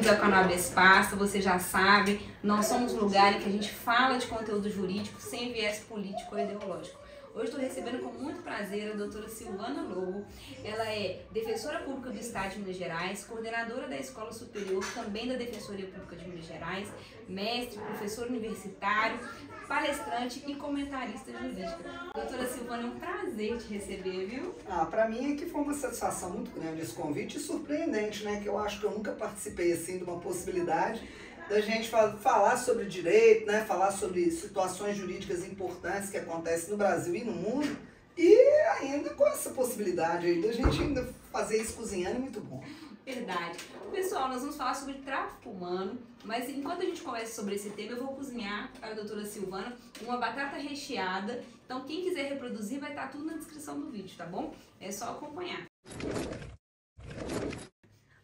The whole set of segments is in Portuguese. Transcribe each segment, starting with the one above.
bem-vindos ao canal Espaço. Você já sabe, nós somos um lugar em que a gente fala de conteúdo jurídico sem viés político ou ideológico. Hoje estou recebendo com muito prazer a doutora Silvana Lobo. Ela é defensora pública do Estado de Minas Gerais, coordenadora da Escola Superior, também da Defensoria Pública de Minas Gerais, mestre, professor universitário, palestrante e comentarista jurídica. Doutora Silvana, é um prazer te receber, viu? Para mim é que foi uma satisfação muito grande esse convite e surpreendente, né? Que eu acho que eu nunca participei assim de uma possibilidade da gente falar sobre direito, né? Falar sobre situações jurídicas importantes que acontecem no Brasil e no mundo, e ainda com essa possibilidade aí da gente ainda fazer isso cozinhando é muito bom. Verdade. Pessoal, nós vamos falar sobre tráfico humano, mas enquanto a gente conversa sobre esse tema, eu vou cozinhar para a doutora Silvana uma batata recheada. Então, quem quiser reproduzir, vai estar tudo na descrição do vídeo, tá bom? É só acompanhar.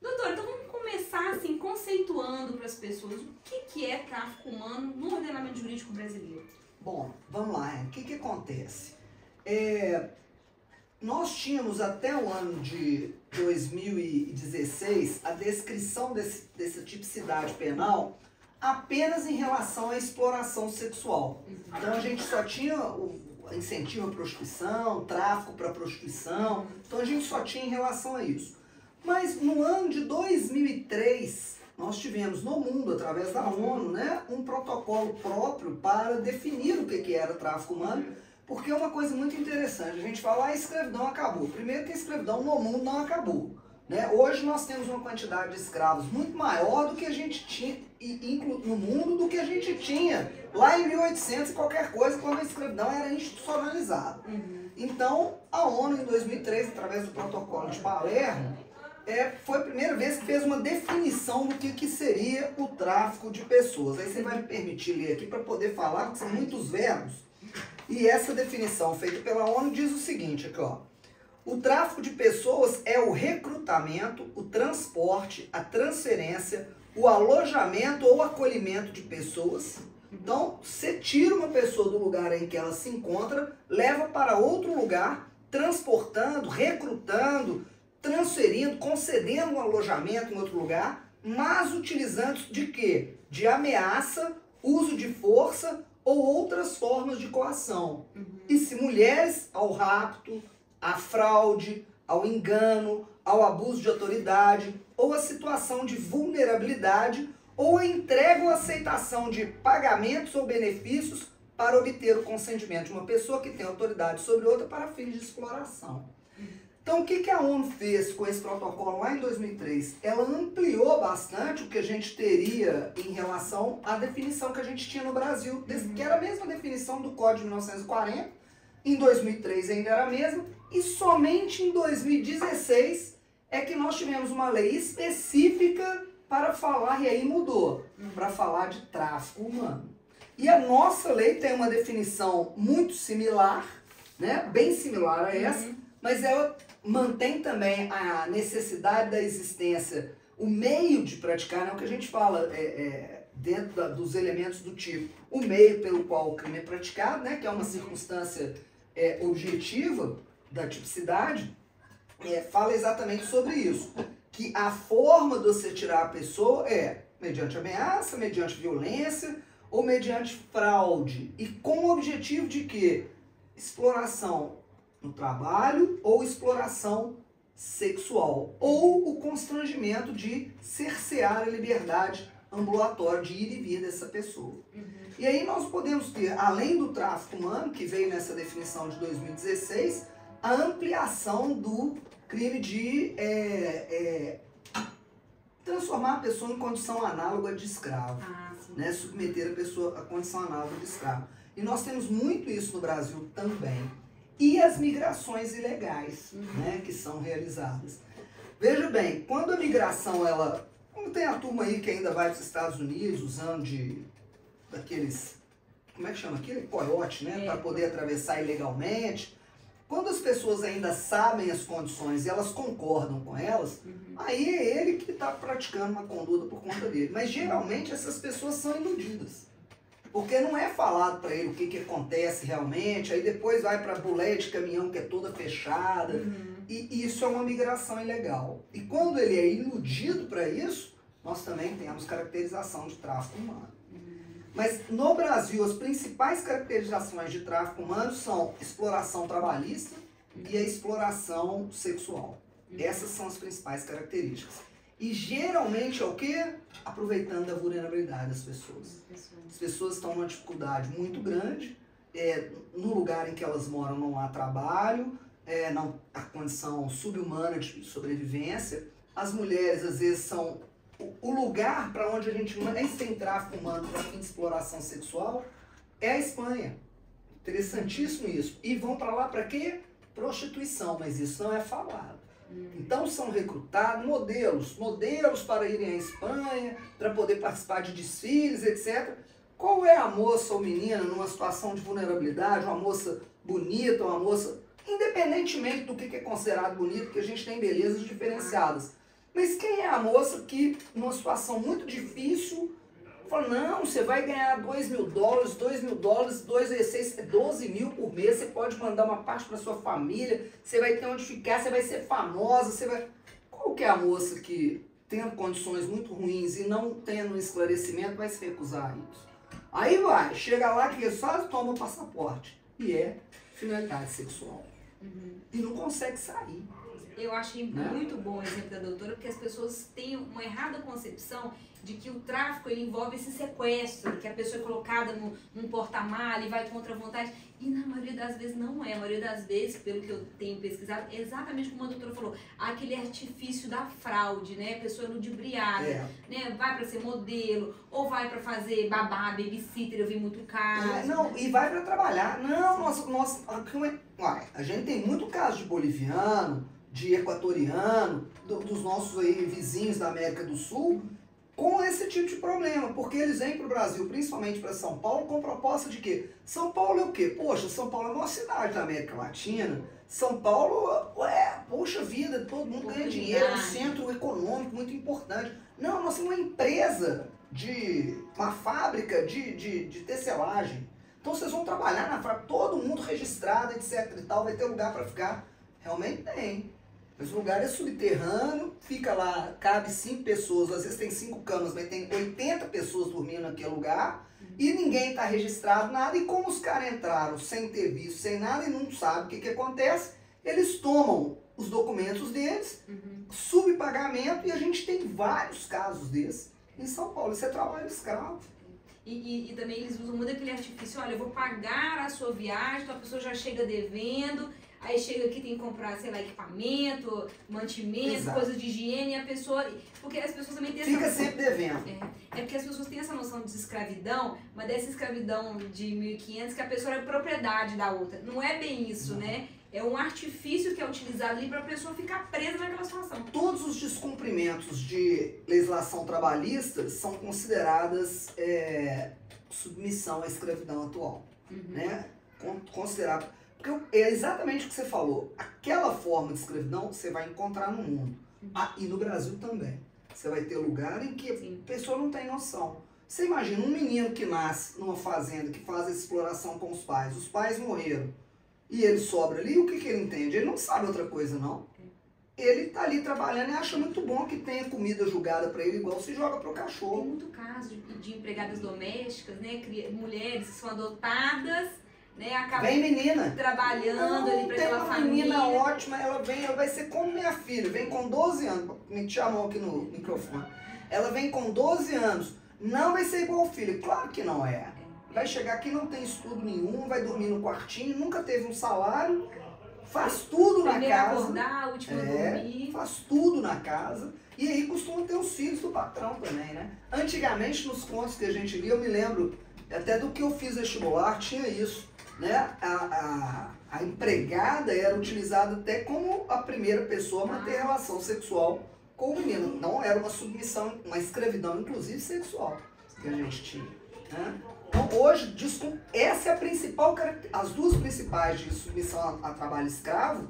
Doutora, então vamos começar assim, conceituando para as pessoas o que é tráfico humano no ordenamento jurídico brasileiro. Bom, vamos lá. O que acontece? Nós tínhamos até o ano de 2016 a descrição dessa tipicidade penal apenas em relação à exploração sexual. Então a gente só tinha o incentivo à prostituição, tráfico para prostituição, então a gente só tinha em relação a isso. Mas no ano de 2003, nós tivemos no mundo, através da ONU, né, um protocolo próprio para definir o que era tráfico humano, porque é uma coisa muito interessante. A gente fala, a escravidão acabou. Primeiro que a escravidão no mundo não acabou, né? Hoje nós temos uma quantidade de escravos muito maior do que a gente tinha no mundo do que a gente tinha lá em 1800 e qualquer coisa, quando a escravidão era institucionalizada. Então, a ONU em 2003, através do protocolo de Palermo, foi a primeira vez que fez uma definição do que seria o tráfico de pessoas. Aí você vai me permitir ler aqui para poder falar, porque são muitos verbos. E essa definição feita pela ONU diz o seguinte, aqui, ó. O tráfico de pessoas é o recrutamento, o transporte, a transferência, o alojamento ou acolhimento de pessoas. Então, você tira uma pessoa do lugar em que ela se encontra, leva para outro lugar, transportando, recrutando, transferindo, concedendo um alojamento em outro lugar, mas utilizando de quê? De ameaça, uso de força ou outras formas de coação. E se mulheres, ao rapto, à fraude, ao engano, ao abuso de autoridade, ou à situação de vulnerabilidade, ou a entrega ou aceitação de pagamentos ou benefícios para obter o consentimento de uma pessoa que tem autoridade sobre outra para fins de exploração. Então, o que a ONU fez com esse protocolo lá em 2003? Ela ampliou bastante o que a gente teria em relação à definição que a gente tinha no Brasil, que era a mesma definição do Código de 1940, em 2003 ainda era a mesma, e somente em 2016 é que nós tivemos uma lei específica para falar, e aí mudou, para falar de tráfico humano. E a nossa lei tem uma definição muito similar, né, bem similar a essa, mas ela mantém também a necessidade da existência, o meio de praticar, né? O que a gente fala dentro dos elementos do tipo, o meio pelo qual o crime é praticado, né? Que é uma circunstância objetiva da tipicidade, fala exatamente sobre isso, que a forma de você tirar a pessoa é mediante ameaça, mediante violência ou mediante fraude, e com o objetivo de que exploração no trabalho ou exploração sexual, ou o constrangimento de cercear a liberdade ambulatória de ir e vir dessa pessoa. E aí nós podemos ter, além do tráfico humano, que veio nessa definição de 2016, a ampliação do crime de transformar a pessoa em condição análoga de escravo, né? Submeter a pessoa à condição análoga de escravo. E nós temos muito isso no Brasil também. E as migrações ilegais, né, que são realizadas. Veja bem, quando a migração, como tem a turma aí que ainda vai para os Estados Unidos usando daqueles, como é que chama aquilo? Coiote, né, para poder atravessar ilegalmente. Quando as pessoas ainda sabem as condições e elas concordam com elas, aí é ele que está praticando uma conduta por conta dele. Mas geralmente essas pessoas são iludidas. Porque não é falado para ele o que acontece realmente, aí depois vai para a boleia de caminhão que é toda fechada, e isso é uma migração ilegal. E quando ele é iludido para isso, nós também temos caracterização de tráfico humano. Mas no Brasil, as principais caracterizações de tráfico humano são exploração trabalhista e a exploração sexual. Essas são as principais características. E geralmente é o quê? Aproveitando a vulnerabilidade das pessoas. As pessoas estão numa dificuldade muito grande, no lugar em que elas moram não há trabalho, não, a condição subhumana de sobrevivência. As mulheres às vezes são o lugar para onde a gente mais tem tráfico humano para fim de exploração sexual é a Espanha. Interessantíssimo isso. E vão para lá para quê? Prostituição, mas isso não é falado. Então são recrutados modelos para irem à Espanha, para poder participar de desfiles, etc. Qual é a moça ou menina numa situação de vulnerabilidade, uma moça bonita, uma moça, independentemente do que é considerado bonito, porque a gente tem belezas diferenciadas. Mas quem é a moça que, numa situação muito difícil, fala, não, você vai ganhar $2.000, $2.000, 2 vezes 6, 12 mil por mês, você pode mandar uma parte para sua família, você vai ter onde ficar, você vai ser famosa, você vai... Qual que é a moça que, tendo condições muito ruins e não tendo esclarecimento, vai se recusar a isso? Aí vai, chega lá que só toma o passaporte, e é finalidade sexual. E não consegue sair. Eu achei muito bom o exemplo da doutora, porque as pessoas têm uma errada concepção de que o tráfico ele envolve esse sequestro, que a pessoa é colocada num porta-malha e vai contra a vontade. E na maioria das vezes não é. A maioria das vezes, pelo que eu tenho pesquisado, é exatamente como a doutora falou, aquele artifício da fraude, né? A pessoa ludibriada, né? Vai para ser modelo, ou vai para fazer babá, babysitter, eu vi muito caso. Não, e vai para trabalhar. Não, a gente tem muito caso de boliviano, de equatoriano, dos nossos aí vizinhos da América do Sul, com esse tipo de problema, porque eles vêm para o Brasil, principalmente para São Paulo, com proposta de quê? São Paulo é o quê? Poxa, São Paulo é uma cidade da América Latina, São Paulo, poxa vida, todo mundo ganha dinheiro, é um centro econômico muito importante. Não, nós temos uma empresa, uma fábrica de tecelagem, então vocês vão trabalhar na fábrica, todo mundo registrado, etc e tal, vai ter lugar para ficar. Realmente tem. Mas o lugar é subterrâneo, fica lá, cabe 5 pessoas, às vezes tem 5 camas, mas tem 80 pessoas dormindo naquele lugar, e ninguém está registrado, nada, e como os caras entraram sem ter visto, sem nada, e não sabem o que acontece, eles tomam os documentos deles, subpagamento, e a gente tem vários casos desses em São Paulo. Isso é trabalho escravo. E também eles usam muito aquele artifício, olha, eu vou pagar a sua viagem, então a pessoa já chega devendo, aí chega aqui, tem que comprar, sei lá, equipamento, mantimento, coisas de higiene, e a pessoa... Porque as pessoas também têm essa... Fica sempre devendo. É porque as pessoas têm essa noção de escravidão, mas dessa escravidão de 1500, que a pessoa é propriedade da outra. Não é bem isso, né? É um artifício que é utilizado ali para a pessoa ficar presa naquela situação. Todos os descumprimentos de legislação trabalhista são consideradas submissão à escravidão atual. Né? Considerado... Porque é exatamente o que você falou. Aquela forma de escravidão você vai encontrar no mundo. E no Brasil também. Você vai ter lugar em que a pessoa não tem noção. Você imagina um menino que nasce numa fazenda, que faz essa exploração com os pais morreram, e ele sobra ali, o que ele entende? Ele não sabe outra coisa, não. Ele tá ali trabalhando e acha muito bom que tenha comida jogada para ele, igual se joga pro cachorro. Tem muito caso de empregadas domésticas, né? Mulheres que são adotadas, né? Acabam trabalhando ali para aquela família. Tem uma menina ótima, ela vai ser como minha filha, vem com 12 anos, meti a mão aqui no microfone. Ela vem com 12 anos, não vai ser igual o filho, claro que não é. Vai chegar aqui, não tem estudo nenhum, vai dormir no quartinho, nunca teve um salário, faz tudo na casa. Acordar, último dormir. Faz tudo na casa. E aí costuma ter os filhos do patrão também, né? Antigamente, nos contos que a gente lia, eu me lembro, até do que eu fiz vestibular, tinha isso, né? A empregada era utilizada até como a primeira pessoa a manter relação sexual com o menino. Não era uma submissão, uma escravidão, inclusive sexual, que a gente tinha, né? Então, hoje, essa é a principal característica. As duas principais de submissão a trabalho escravo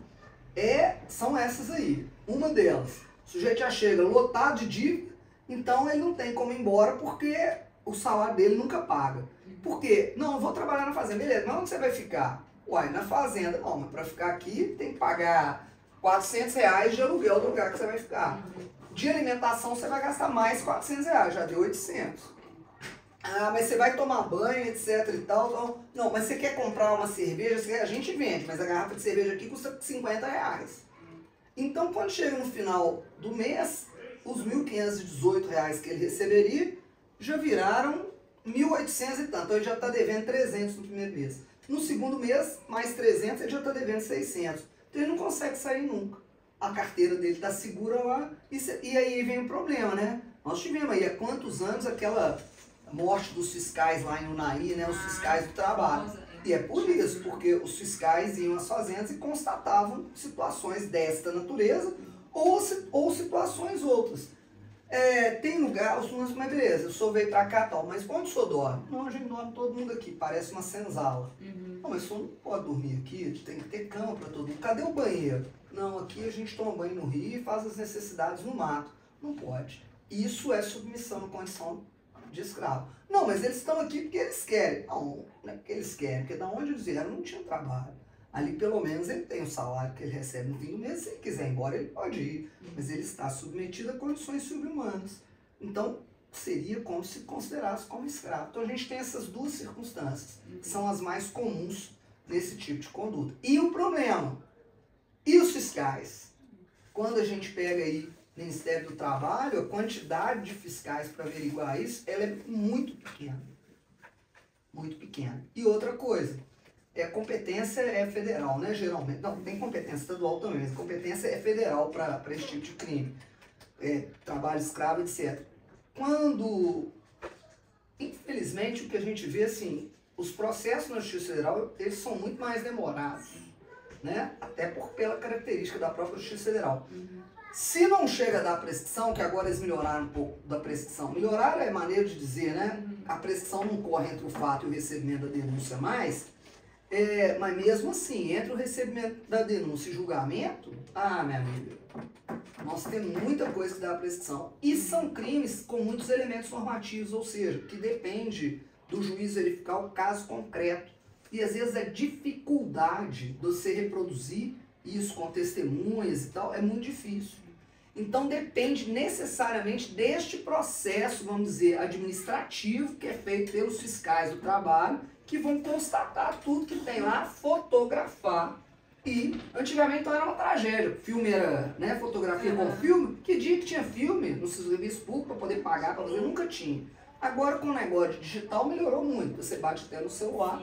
são essas aí. Uma delas, o sujeito já chega lotado de dívida, então ele não tem como ir embora porque o salário dele nunca paga. Por quê? Não, eu vou trabalhar na fazenda. Beleza, mas onde você vai ficar? Uai, na fazenda. Não, mas para ficar aqui tem que pagar R$400 de aluguel do lugar que você vai ficar. De alimentação você vai gastar mais R$400, já deu 800. Ah, mas você vai tomar banho, etc e tal, tal. Não, mas você quer comprar uma cerveja, a gente vende, mas a garrafa de cerveja aqui custa R$50. Então, quando chega no final do mês, os R$1.518 que ele receberia já viraram 1.800 e tanto. Então, ele já está devendo 300 no primeiro mês. No segundo mês, mais 300, ele já está devendo 600. Então, ele não consegue sair nunca. A carteira dele está segura lá e aí vem o problema, né? Nós tivemos aí há quantos anos aquela morte dos fiscais lá em Unai, né? Os fiscais do trabalho. E é por isso, porque os fiscais iam às fazendas e constatavam situações desta natureza ou situações outras. Tem lugar, mas beleza, o senhor veio pra cá e tal, mas onde o senhor dorme? Não, a gente dorme todo mundo aqui, parece uma senzala. Não, mas o senhor não pode dormir aqui, tem que ter cama pra todo mundo. Cadê o banheiro? Não, aqui a gente toma banho no rio e faz as necessidades no mato. Não pode. Isso é submissão à condição de escravo. Não, mas eles estão aqui porque eles querem. Não, não é porque eles querem, porque da onde eles vieram não tinha trabalho. Ali pelo menos ele tem o salário que ele recebe no fim do mês, se ele quiser ir embora ele pode ir, mas ele está submetido a condições subhumanas. Então seria como se considerasse como escravo. Então a gente tem essas duas circunstâncias, que são as mais comuns nesse tipo de conduta. E o problema? E os fiscais? Quando a gente pega aí Ministério do Trabalho, a quantidade de fiscais para averiguar isso, ela é muito pequena. Muito pequena. E outra coisa, a competência é federal, né, geralmente. Não, tem competência estadual também, mas a competência é federal para esse tipo de crime. Trabalho escravo, etc. Quando, infelizmente, o que a gente vê, assim, os processos na Justiça Federal, eles são muito mais demorados, né? Até pela característica da própria Justiça Federal. Se não chega a dar prescrição, que agora eles melhoraram um pouco da prescrição, melhoraram é maneira de dizer, né? A prescrição não corre entre o fato e o recebimento da denúncia mais, mas mesmo assim, entre o recebimento da denúncia e julgamento, minha amiga, nós temos muita coisa que dá prescrição. E são crimes com muitos elementos normativos, ou seja, que depende do juiz verificar o caso concreto. E às vezes a dificuldade de você reproduzir isso com testemunhas e tal é muito difícil. Então depende necessariamente deste processo, vamos dizer, administrativo, que é feito pelos fiscais do trabalho, que vão constatar tudo que tem lá, fotografar. E antigamente então era uma tragédia. O filme era, né, fotografia com filme. Que dia que tinha filme nos serviços públicos para poder pagar para fazer? Nunca tinha. Agora com o negócio digital melhorou muito. Você bate até no celular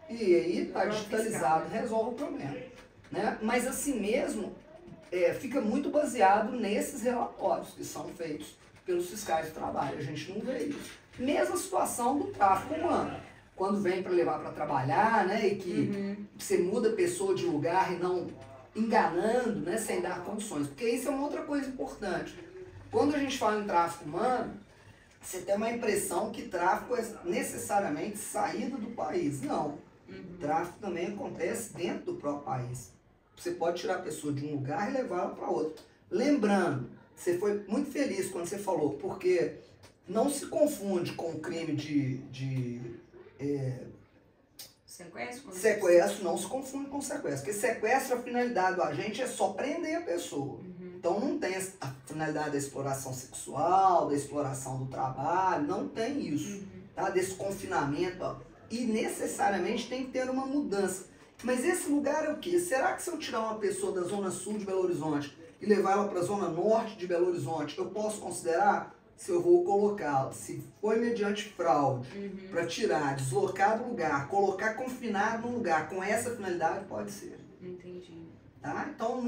e aí está digitalizado, resolve o problema. Né? Mas assim mesmo, fica muito baseado nesses relatórios que são feitos pelos fiscais do trabalho. A gente não vê isso. Mesma situação do tráfico humano. Quando vem para levar para trabalhar, né, e que você muda a pessoa de lugar e não enganando, né, sem dar condições. Porque isso é uma outra coisa importante. Quando a gente fala em tráfico humano, você tem uma impressão que tráfico é necessariamente saída do país. Não. Tráfico também acontece dentro do próprio país. Você pode tirar a pessoa de um lugar e levá-la para outro. Lembrando, você foi muito feliz quando você falou, porque não se confunde com o crime sequestro, não se confunde com sequestro. Porque sequestro, a finalidade do agente é só prender a pessoa. Então não tem a finalidade da exploração sexual, da exploração do trabalho, não tem isso. Tá? Desse confinamento, ó. E necessariamente tem que ter uma mudança. Mas esse lugar é o quê? Será que se eu tirar uma pessoa da zona sul de Belo Horizonte e levar ela para a zona norte de Belo Horizonte, eu posso considerar se eu vou colocá-la, se foi mediante fraude, para tirar, deslocar do lugar, colocar confinado no lugar, com essa finalidade, pode ser. Entendi. Tá? Então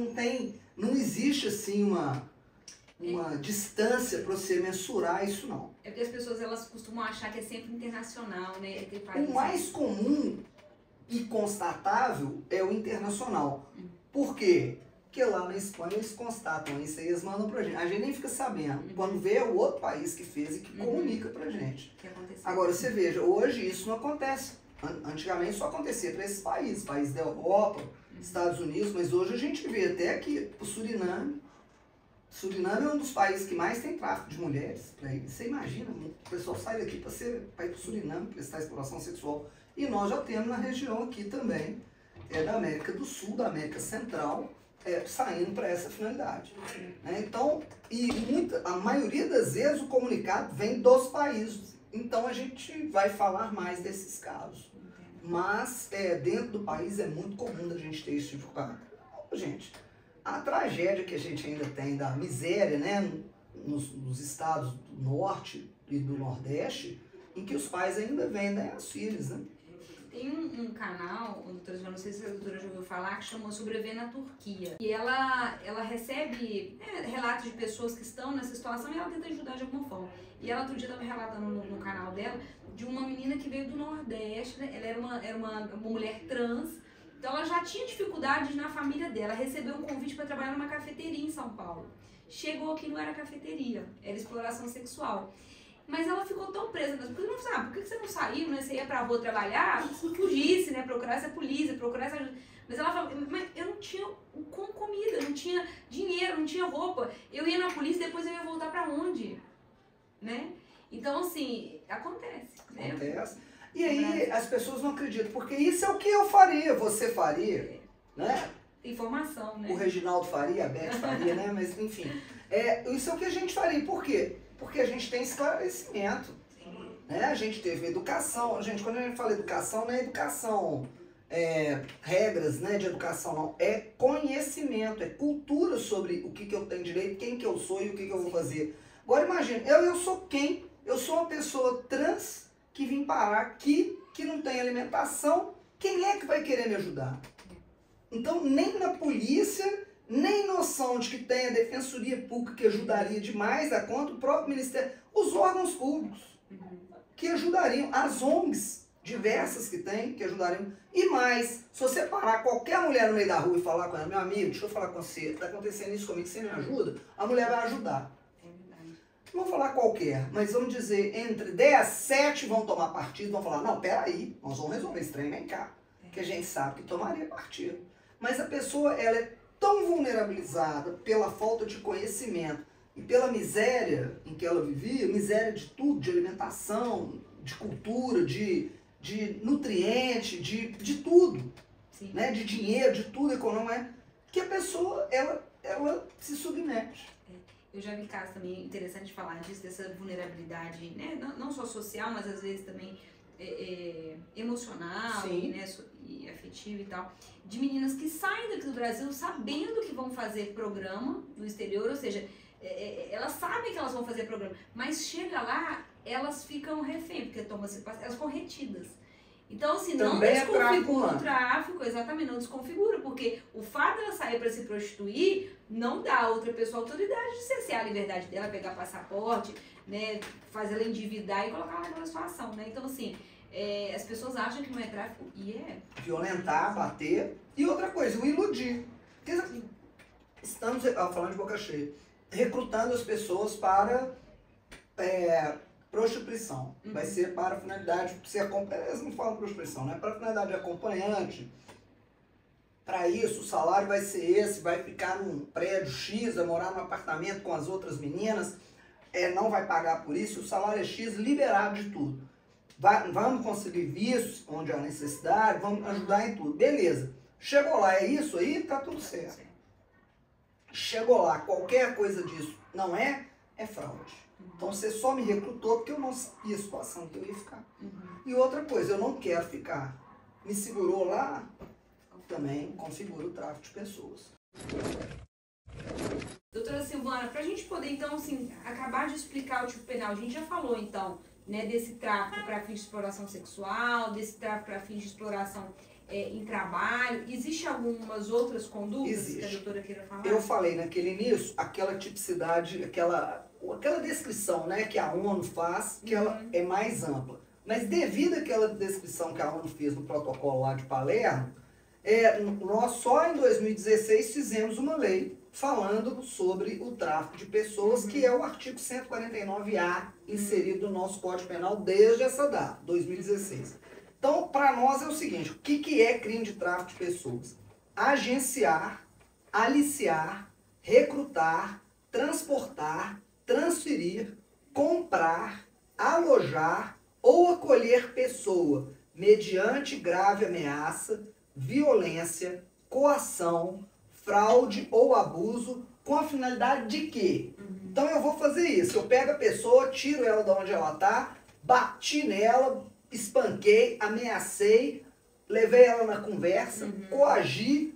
não existe assim uma distância para você mensurar isso não. É porque as pessoas elas costumam achar que é sempre internacional, né? O mais comum e constatável é o internacional. Por quê? Porque lá na Espanha eles constatam isso aí, eles mandam pra gente. A gente nem fica sabendo. Quando vê é o outro país que fez e que comunica pra gente. Agora você veja, hoje isso não acontece. Antigamente só acontecia para esses países da Europa, Estados Unidos, mas hoje a gente vê até aqui o Suriname. Suriname é um dos países que mais tem tráfico de mulheres. Você imagina, o pessoal sai daqui para ir para o Suriname, prestar exploração sexual. E nós já temos na região aqui também, da América do Sul, da América Central, saindo para essa finalidade. Né? Então, a maioria das vezes o comunicado vem dos países. Então a gente vai falar mais desses casos. Mas dentro do país é muito comum a gente ter esse tipo de caso. Gente, a tragédia que a gente ainda tem da miséria, né, nos estados do norte e do nordeste, em que os pais ainda vendem as filhas, né? Tem um canal, doutora, não sei se a doutora já ouviu falar, que chama Sobreviver na Turquia. E ela recebe relatos de pessoas que estão nessa situação e ela tenta ajudar de alguma forma. E ela outro dia estava relatando no canal dela de uma menina que veio do Nordeste, né? Ela era uma mulher trans, então ela já tinha dificuldades na família dela. Recebeu um convite para trabalhar numa cafeteria em São Paulo. Chegou aqui, não era cafeteria, era exploração sexual. Mas ela ficou tão presa nas coisas, não sabe, por que você não saiu, né? Você ia pra rua trabalhar, fugisse, né? Procurasse a polícia, procurasse ajuda. Mas ela falou, mas eu não tinha comida, não tinha dinheiro, não tinha roupa. Eu ia na polícia, depois eu ia voltar pra onde? Né? Então, assim, acontece. Né? Acontece. E aí as pessoas não acreditam, porque isso é o que eu faria, você faria, né? Informação, né? O Reginaldo faria, a Beth faria, né? Mas, enfim, isso é o que a gente faria. Por quê? Porque a gente tem esclarecimento, né? A gente teve educação. Gente, quando a gente fala educação, não é educação, regras, né, de educação, não. É conhecimento, é cultura sobre o que eu tenho direito, quem que eu sou e o que eu vou fazer. Agora imagine, eu sou quem? Eu sou uma pessoa trans que vim parar aqui, que não tem alimentação. Quem é que vai querer me ajudar? Então, nem na polícia, nem noção de que tem a Defensoria Pública que ajudaria demais a conta, o próprio Ministério, os órgãos públicos que ajudariam, as ONGs diversas que tem, que ajudariam. E mais, se você parar qualquer mulher no meio da rua e falar com ela, meu amigo, deixa eu falar com você, está acontecendo isso comigo, você me ajuda? A mulher vai ajudar. Não vou falar qualquer, mas vamos dizer, entre 10, 7 vão tomar partido, vão falar, não, peraí, nós vamos resolver esse trem, vem cá. Que a gente sabe que tomaria partido. Mas a pessoa, ela é tão vulnerabilizada pela falta de conhecimento e pela miséria em que ela vivia, miséria de tudo, de alimentação, de cultura, de nutriente, de tudo, né? De dinheiro, de tudo econômico, que a pessoa, ela se submete. Eu já vi casos também interessantes de falar disso, dessa vulnerabilidade, né? Não só social, mas às vezes também emocional, né? E afetiva e tal, de meninas que saem daqui do Brasil sabendo que vão fazer programa no exterior, ou seja, elas sabem que elas vão fazer programa, mas chega lá, elas ficam refém, porque elas ficam retidas. Então, assim, não desconfigura o tráfico, exatamente, não desconfigura, porque o fato dela sair para se prostituir não dá a outra pessoa autoridade de cercear a liberdade dela, pegar passaporte, né, fazer ela endividar e colocar ela naquela situação, né? Então, assim, as pessoas acham que não é tráfico e é. Violentar, bater e outra coisa, o iludir. Porque estamos, falando de boca cheia, recrutando as pessoas para prostituição. Vai ser para a finalidade, eles não falam prostituição, né? Para a finalidade de acompanhante. Para isso, o salário vai ser esse, vai ficar num prédio X, vai morar num apartamento com as outras meninas, não vai pagar por isso, o salário é X, liberado de tudo. Vamos conseguir vistos onde há necessidade, vamos ajudar em tudo. Beleza. Chegou lá, é isso aí, tá tudo certo. Chegou lá, qualquer coisa disso não é fraude. Então você só me recrutou porque eu não sabia a situação que eu ia ficar. E outra coisa, eu não quero ficar. Me segurou lá, também configura o tráfico de pessoas. Doutora Silvana, para a gente poder então assim, acabar de explicar o tipo penal, a gente já falou então, né, desse tráfico para fins de exploração sexual, desse tráfico para fins de exploração em trabalho. Existem algumas outras condutas que a doutora queira falar? Eu falei naquele início, aquela tipicidade, aquela descrição, né, que a ONU faz, que ela é mais ampla. Mas devido àquela descrição que a ONU fez no protocolo lá de Palermo, nós só em 2016 fizemos uma lei falando sobre o tráfico de pessoas, que é o artigo 149A inserido no nosso Código Penal desde essa data, 2016. Então, para nós é o seguinte, o que é crime de tráfico de pessoas? Agenciar, aliciar, recrutar, transportar, transferir, comprar, alojar ou acolher pessoa mediante grave ameaça, violência, coação, fraude ou abuso com a finalidade de quê? Então eu vou fazer isso, eu pego a pessoa, tiro ela de onde ela está, bati nela, espanquei, ameacei, levei ela na conversa, coagi,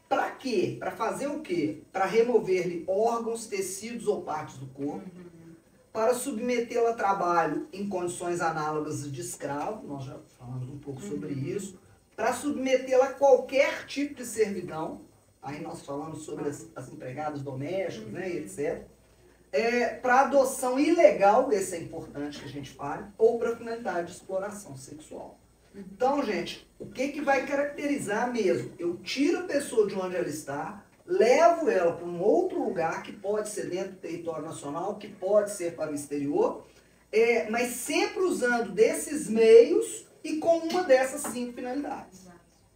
para quê? Para fazer o quê? Para remover-lhe órgãos, tecidos ou partes do corpo, para submetê-la a trabalho em condições análogas de escravo, nós já falamos um pouco sobre isso, para submetê-la a qualquer tipo de servidão, aí nós falamos sobre as empregadas domésticas, né, e etc. Para adoção ilegal, esse é importante que a gente fale, ou para finalidade de exploração sexual. Então, gente, o que vai caracterizar mesmo? Eu tiro a pessoa de onde ela está, levo ela para um outro lugar, que pode ser dentro do território nacional, que pode ser para o exterior, mas sempre usando desses meios e com uma dessas 5 finalidades.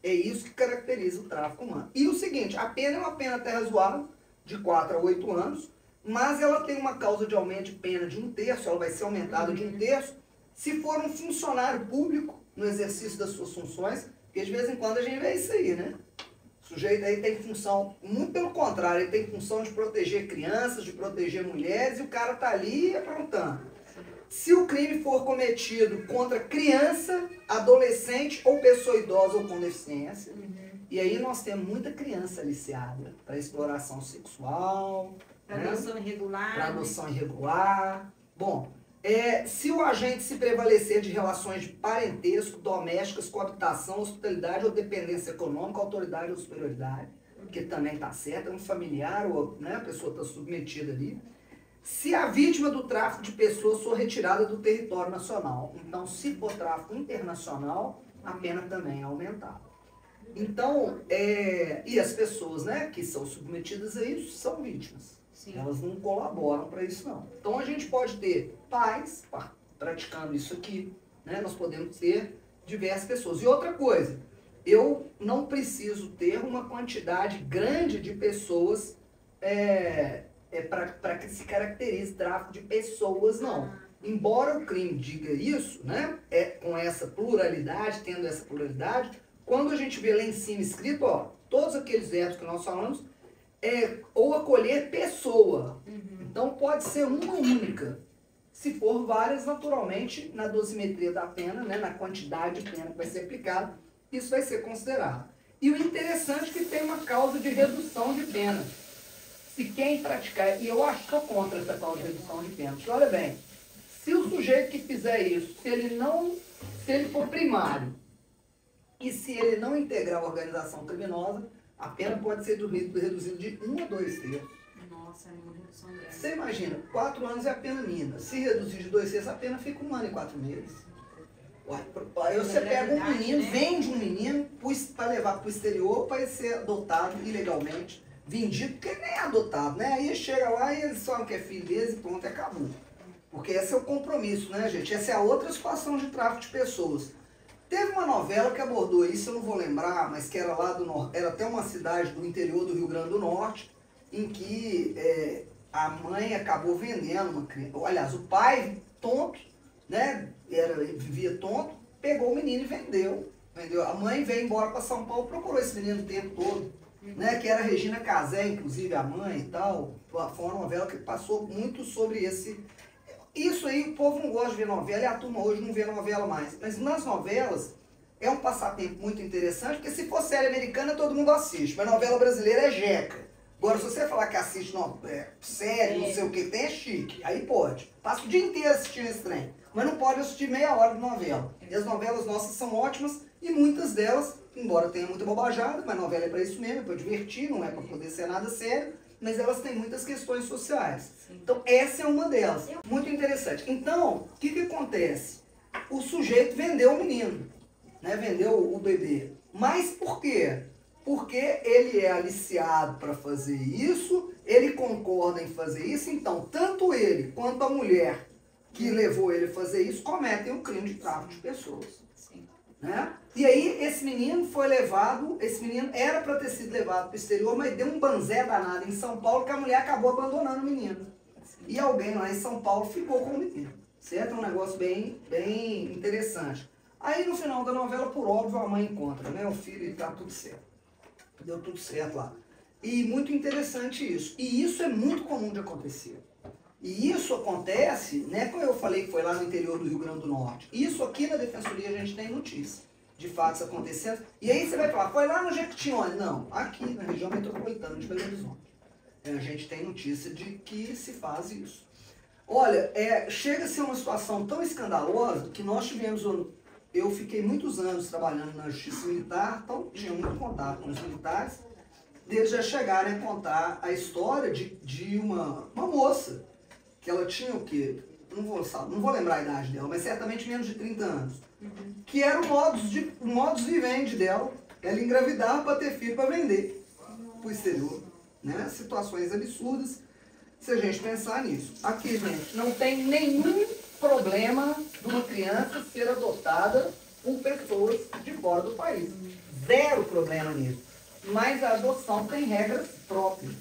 É isso que caracteriza o tráfico humano. E o seguinte, a pena é uma pena até razoável, de 4 a 8 anos, mas ela tem uma causa de aumento de pena de 1/3, ela vai ser aumentada de 1/3, se for um funcionário público no exercício das suas funções, porque de vez em quando a gente vê isso aí, né? O sujeito aí tem função, muito pelo contrário, ele tem função de proteger crianças, de proteger mulheres, e o cara tá ali aprontando. Se o crime for cometido contra criança, adolescente ou pessoa idosa ou com deficiência, e aí nós temos muita criança aliciada para exploração sexual, para adoção irregular. Para adoção irregular. Bom, se o agente se prevalecer de relações de parentesco, domésticas, coabitação, hospitalidade ou dependência econômica, autoridade ou superioridade, que também está certo, é um familiar ou, né, a pessoa está submetida ali. Se a vítima do tráfico de pessoas for retirada do território nacional. Então, se for tráfico internacional, a pena também é aumentada. Então, e as pessoas, né, que são submetidas a isso são vítimas. Sim. Elas não colaboram para isso, não. Então, a gente pode ter pais praticando isso aqui, né? Nós podemos ter diversas pessoas. E outra coisa, eu não preciso ter uma quantidade grande de pessoas para que se caracterize tráfico de pessoas, não. Embora o crime diga isso, né? Com essa pluralidade, tendo essa pluralidade, quando a gente vê lá em cima escrito, ó, todos aqueles verbos que nós falamos, ou acolher pessoa. Então pode ser uma única. Se for várias, naturalmente, na dosimetria da pena, né, na quantidade de pena que vai ser aplicada, isso vai ser considerado. E o interessante é que tem uma causa de redução de pena. Se quem praticar, e eu acho que sou contra essa causa de redução de pena, porque olha bem, se o sujeito que fizer isso, se ele for primário, e se ele não integrar a organização criminosa, a pena pode ser reduzida de 1 a 2 terços. Nossa, é uma redução grande. Você imagina, 4 anos é a pena mínima. Se reduzir de 2 terços, a pena fica 1 ano e 4 meses. Aí você pega um menino, né? Vende um menino para levar para o exterior para ele ser adotado ilegalmente, vendido, porque ele nem é adotado, né? Aí chega lá e eles falam que é filho deles e pronto, acabou. Porque esse é o compromisso, né, gente? Essa é a outra situação de tráfico de pessoas. Teve uma novela que abordou isso, eu não vou lembrar, mas que era lá do norte, era até uma cidade do interior do Rio Grande do Norte, em que a mãe acabou vendendo uma criança. Aliás, o pai, tonto, né, vivia tonto, pegou o menino e vendeu. A mãe veio embora para São Paulo, procurou esse menino o tempo todo, né, que era Regina Casé, inclusive a mãe e tal. Foi uma novela que passou muito sobre esse... Isso aí, o povo não gosta de ver novela, e a turma hoje não vê novela mais. Mas nas novelas, é um passatempo muito interessante, porque se for série americana, todo mundo assiste. Mas novela brasileira é jeca. Agora, se você falar que assiste série, não sei o que tem, é chique. Aí pode. Passa o dia inteiro assistindo esse trem. Mas não pode assistir meia hora de novela. E as novelas nossas são ótimas, e muitas delas, embora tenha muita bobajada, mas novela é para isso mesmo, é para divertir, não é para poder ser nada sério, mas elas têm muitas questões sociais. Sim. Então, essa é uma delas. Muito interessante. Então, o que acontece? O sujeito vendeu o menino, né? Vendeu o bebê. Mas por quê? Porque ele é aliciado para fazer isso, ele concorda em fazer isso, então, tanto ele quanto a mulher que levou ele a fazer isso cometem um crime de tráfico de pessoas. Né? E aí esse menino foi levado, esse menino era para ter sido levado para o exterior, mas deu um banzé danado em São Paulo que a mulher acabou abandonando o menino. E alguém lá em São Paulo ficou com o menino. Certo? É um negócio bem interessante. Aí no final da novela, por óbvio, a mãe encontra, né, o filho e tá tudo certo. Deu tudo certo lá. E muito interessante isso. E isso é muito comum de acontecer. E isso acontece, né, como eu falei que foi lá no interior do Rio Grande do Norte. Isso aqui na Defensoria a gente tem notícia de fatos acontecendo. E aí você vai falar, foi lá no Jequitinhonha? Não, aqui na região metropolitana de Belo Horizonte. A gente tem notícia de que se faz isso. Olha, chega a ser uma situação tão escandalosa que nós tivemos, eu fiquei muitos anos trabalhando na Justiça Militar, então tinha muito contato com os militares, deles já chegarem a contar a história de uma moça, que ela tinha o quê? Não vou lembrar a idade dela, mas certamente menos de 30 anos. Que era o modus vivendi dela. Ela engravidava para ter filho para vender para o exterior. Né? Situações absurdas, se a gente pensar nisso. Aqui, gente, não tem nenhum problema de uma criança ser adotada por pessoas de fora do país. Zero problema nisso. Mas a adoção tem regras próprias.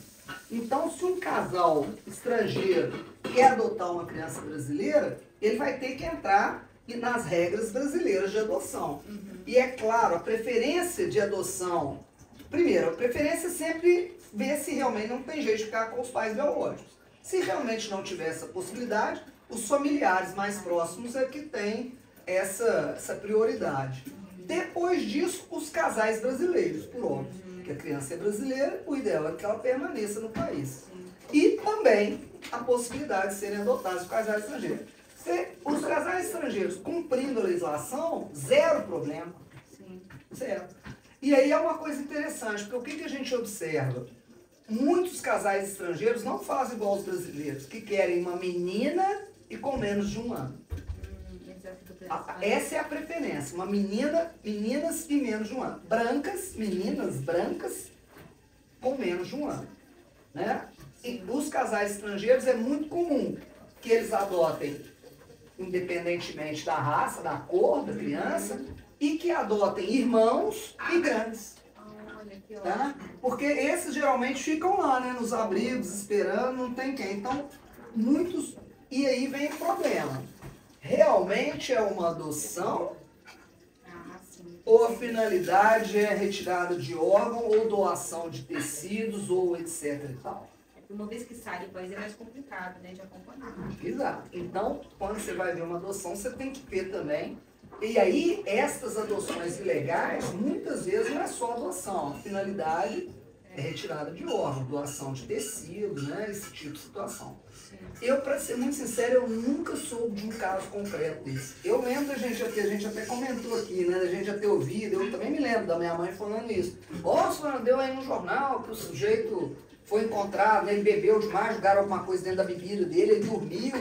Então, se um casal estrangeiro quer adotar uma criança brasileira, ele vai ter que entrar nas regras brasileiras de adoção. E é claro, a preferência de adoção, primeiro, a preferência é sempre ver se realmente não tem jeito de ficar com os pais biológicos. Se realmente não tiver essa possibilidade, os familiares mais próximos é que têm essa prioridade. Depois disso, os casais brasileiros, por óbvio. Que a criança é brasileira, o ideal é que ela permaneça no país. E também a possibilidade de serem adotados os casais estrangeiros. Os casais estrangeiros cumprindo a legislação, zero problema. Zero. E aí é uma coisa interessante, porque o que a gente observa? Muitos casais estrangeiros não fazem igual os brasileiros, que querem uma menina e com menos de 1 ano. Essa é a preferência, uma meninas e menos de 1 ano. Meninas brancas com menos de 1 ano. Né? E os casais estrangeiros é muito comum que eles adotem, independentemente da raça, da cor da criança, e que adotem irmãos e grandes. Tá? Porque esses geralmente ficam lá, né, nos abrigos, esperando, não tem quem. Então, muitos... E aí vem o problema. Realmente é uma adoção ou a finalidade é retirada de órgão ou doação de tecidos ou etc e tal? Uma vez que sai do país é mais complicado, né, de acompanhar. Exato. Então, quando você vai ver uma adoção, você tem que ver também. E aí, estas adoções ilegais, muitas vezes não é só adoção. A finalidade é retirada de órgão, doação de tecido, né, esse tipo de situação. Eu, para ser muito sincero, eu nunca soube de um caso concreto desse. Eu lembro a gente até comentou aqui, né, a gente já ter ouvido, eu também me lembro da minha mãe falando isso. Ó, deu aí no jornal que o sujeito foi encontrado, né, ele bebeu demais, jogaram alguma coisa dentro da bebida dele, ele dormiu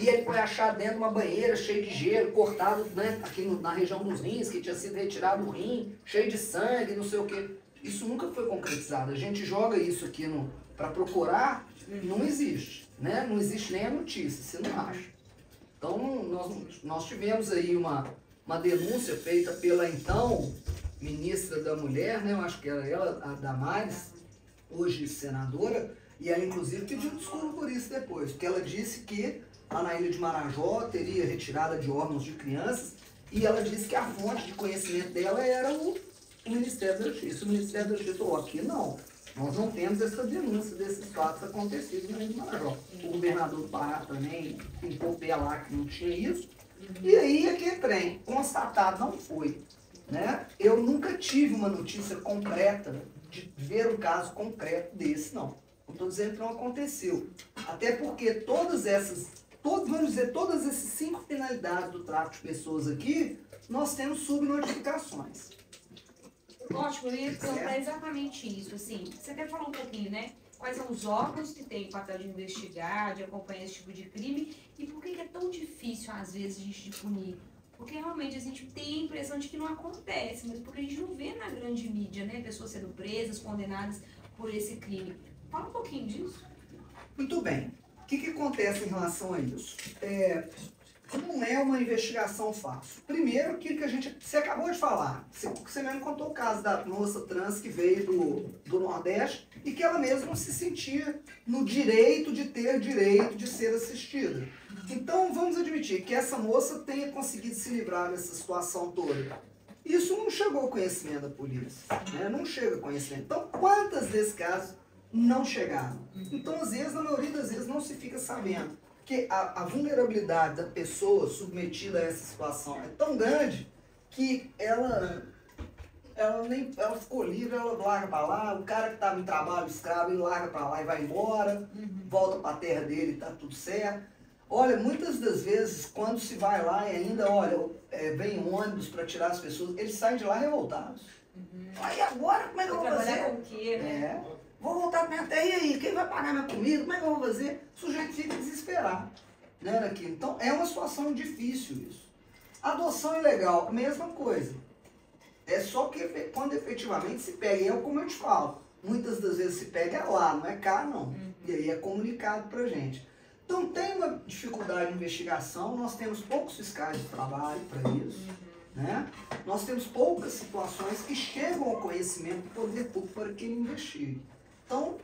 e ele foi achado dentro de uma banheira cheio de gelo, cortado, né, aqui na região dos rins, que tinha sido retirado o rim, cheio de sangue, não sei o quê. Isso nunca foi concretizado. A gente joga isso aqui para procurar, não existe. Né? Não existe nem a notícia, você não acha. Então, nós tivemos aí uma denúncia feita pela então ministra da Mulher, né? Eu acho que era ela, a Damares, hoje senadora, e ela inclusive pediu desculpa por isso depois, porque ela disse que lá na Ilha de Marajó teria retirada de órgãos de crianças, e ela disse que a fonte de conhecimento dela era o Ministério da Justiça. O Ministério da Justiça falou, aqui não. Nós não temos essa denúncia desses fatos acontecidos na Ilha de Marajó. O governador do Pará também pintou o pé lá que não tinha isso. E aí é que trem, constatado, não foi. Né? Eu nunca tive uma notícia concreta de ver um caso concreto desse, não. Não estou dizendo que não aconteceu. Até porque todas essas 5 finalidades do tráfico de pessoas aqui, nós temos subnotificações. Ótimo, eu ia perguntar exatamente isso, assim, você até falou um pouquinho, né, quais são os órgãos que têm o papel de investigar, de acompanhar esse tipo de crime, e por que é tão difícil, às vezes, a gente de punir? Porque realmente a gente tem a impressão de que não acontece, mas porque a gente não vê na grande mídia, né, pessoas sendo presas, condenadas por esse crime. Fala um pouquinho disso. Muito bem. O que acontece em relação a isso? Não é uma investigação fácil. Primeiro, você acabou de falar, você mesmo contou o caso da moça trans que veio do Nordeste e que ela mesma não se sentia no direito de ter direito de ser assistida. Então, vamos admitir que essa moça tenha conseguido se livrar dessa situação toda. Isso não chegou ao conhecimento da polícia, né? Não chega ao conhecimento. Então, quantas desses casos não chegaram? Então, às vezes, na maioria das vezes, não se fica sabendo. Porque a vulnerabilidade da pessoa submetida a essa situação é tão grande que ela ficou livre, ela larga para lá, o cara que estava em trabalho escravo, ele larga para lá e vai embora, volta para a terra dele e está tudo certo. Olha, muitas das vezes, quando se vai lá e ainda, olha, vem um ônibus para tirar as pessoas, eles saem de lá revoltados. Aí agora, como é que eu vou fazer? Com o quê, né? Vou voltar para minha terra, e aí? Quem vai pagar minha comida? Como é que eu vou fazer? O sujeito fica desesperado, né, naquilo. Então, é uma situação difícil isso. Adoção ilegal, mesma coisa. É só que quando efetivamente se pega, é como eu te falo, muitas das vezes se pega lá, não é cá não. E aí é comunicado pra gente. Então tem uma dificuldade de investigação, nós temos poucos fiscais de trabalho para isso, né? Nós temos poucas situações que chegam ao conhecimento do poder público para que ele investigue. Então,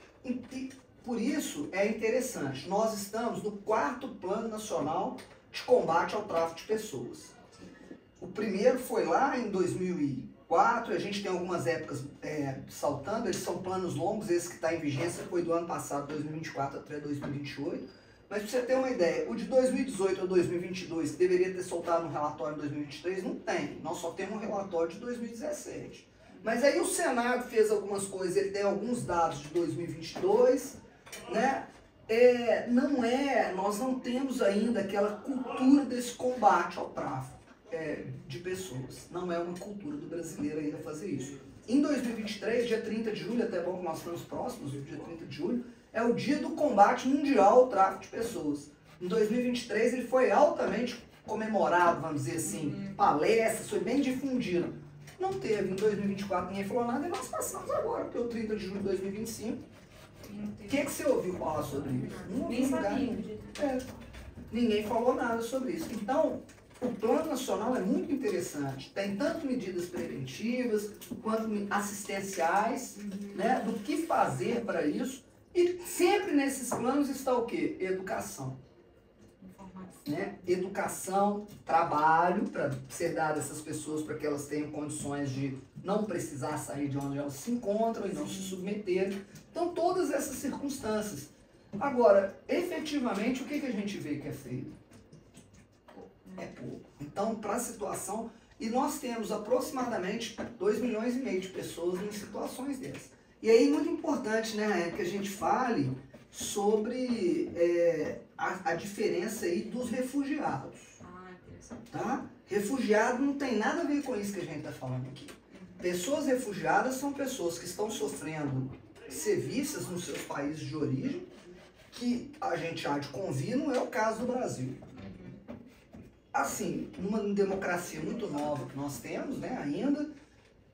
por isso é interessante, nós estamos no 4º Plano Nacional de Combate ao Tráfico de Pessoas. O primeiro foi lá em 2004, a gente tem algumas épocas saltando, eles são planos longos, esse que está em vigência foi do ano passado, 2024 até 2028. Mas para você ter uma ideia, o de 2018 a 2022, que deveria ter soltado um relatório em 2023, não tem. Nós só temos um relatório de 2017. Mas aí o Senado fez algumas coisas, ele tem alguns dados de 2022, né? Nós não temos ainda aquela cultura desse combate ao tráfico de pessoas. Não é uma cultura do brasileiro ainda fazer isso. Em 2023, dia 30 de julho, até bom que nós estamos próximos, o dia 30 de julho, é o dia do combate mundial ao tráfico de pessoas. Em 2023 ele foi altamente comemorado, vamos dizer assim, palestras, foi bem difundido. Não teve, em 2024 ninguém falou nada e nós passamos agora, porque é o 30 de julho de 2025. O que você ouviu falar sobre isso? Não ouviu lugar nenhum. Ninguém falou nada sobre isso. Então, o Plano Nacional é muito interessante. Tem tanto medidas preventivas quanto assistenciais, né, do que fazer para isso. E sempre nesses planos está o quê? Educação. Né? Educação, trabalho para ser dado a essas pessoas para que elas tenham condições de não precisar sair de onde elas se encontram e não se submeterem. Então, todas essas circunstâncias. Agora, efetivamente, o que a gente vê que é feito? É pouco. Então, para a situação, e nós temos aproximadamente 2,5 milhões de pessoas em situações dessas. E aí, muito importante, né, que a gente fale sobre a diferença aí dos refugiados. Interessante. Tá? Refugiado não tem nada a ver com isso que a gente está falando aqui. Pessoas refugiadas são pessoas que estão sofrendo ser vistas nos seus países de origem, que a gente há de convir, não é o caso do Brasil. Assim, numa democracia muito nova que nós temos, né, ainda,